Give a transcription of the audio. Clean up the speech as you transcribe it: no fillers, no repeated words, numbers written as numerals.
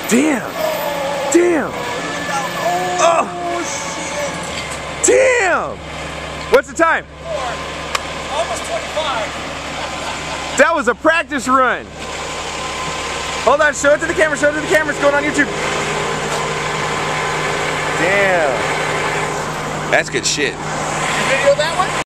Damn. Damn. Oh. Damn. What's the time? 4. Almost 25. That was a practice run. Hold on, show it to the camera, show it to the camera. It's going on YouTube. Damn. That's good shit. You video that one?